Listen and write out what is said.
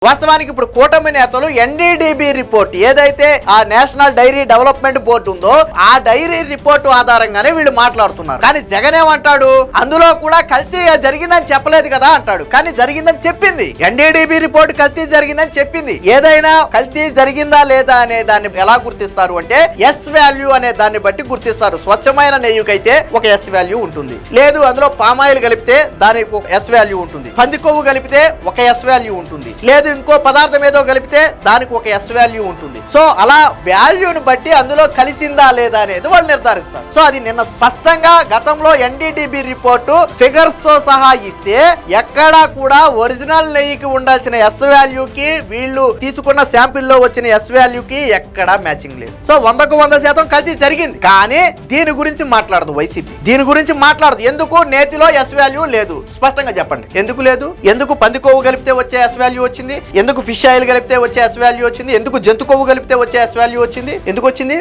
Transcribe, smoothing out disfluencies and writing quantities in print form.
వాస్తవానికి ఇప్పుడు కూటమి నేతలు ఎన్డీడీబీ రిపోర్ట్ ఏదైతే ఆ నేషనల్ డైరీ డెవలప్మెంట్ బోర్డు ఉందో ఆ డైరీ రిపోర్టు ఆధారంగానే వీళ్ళు మాట్లాడుతున్నారు. కానీ జగన్ ఏమంటాడు, అందులో కూడా కల్తీ జరిగిందని చెప్పలేదు కదా అంటాడు. కానీ జరిగిందని చెప్పింది. ఎన్డీడీబీ రిపోర్ట్ కల్తీ జరిగిందని చెప్పింది. ఏదైనా కల్తీ జరిగిందా లేదా అనే దాన్ని ఎలా గుర్తిస్తారు అంటే ఎస్ వాల్యూ అనే దాన్ని బట్టి గుర్తిస్తారు. స్వచ్ఛమైన నెయ్యికైతే ఒక ఎస్ వాల్యూ ఉంటుంది. లేదు అందులో పామాయిల్ కలిపితే దానికి ఒక ఎస్ వాల్యూ ఉంటుంది. పంది కొవ్వు కలిపితే ఒక ఎస్ వాల్యూ ఉంటుంది. లేదు ఇంకో పదార్థం ఏదో కలిపితే దానికి ఒక ఎస్ వాల్యూ ఉంటుంది. సో అలా వాల్యూని బట్టి అందులో కలిసిందా లేదా అనేది వాళ్ళు నిర్ధారిస్తారు. సో అది నిన్న స్పష్టంగా గతంలో ఎన్డీడీబీ రిపోర్టు ఫిగర్స్ తో సహా ఇస్తే ఎక్కడా కూడా ఒరిజినల్ నెయ్యికి ఉండాల్సిన ఎస్ వాల్యూకి వీళ్ళు తీసుకున్న శాంపిల్ లో వచ్చిన ఎస్ వాల్యూకి ఎక్కడా మ్యాచింగ్ లేదు. సో 100% కల్తీ జరిగింది. కానీ దీని గురించి మాట్లాడదు వైసీపీ. దీని గురించి మాట్లాడదు. ఎందుకు? నేతిలో ఎస్ వాల్యూ లేదు. స్పష్టంగా చెప్పండి ఎందుకు లేదు? ఎందుకు పంది కొవ్వు కలిపితే వచ్చే ఎస్ వాల్యూ వచ్చింది? ఎందుకు ఫిష్ ఆయిల్ కలిపితే వచ్చే ఎస్ వాల్యూ వచ్చింది? ఎందుకు జంతు కొవ్వు కలిపితే వచ్చే ఎస్ వాల్యూ వచ్చింది? ఎందుకు వచ్చింది?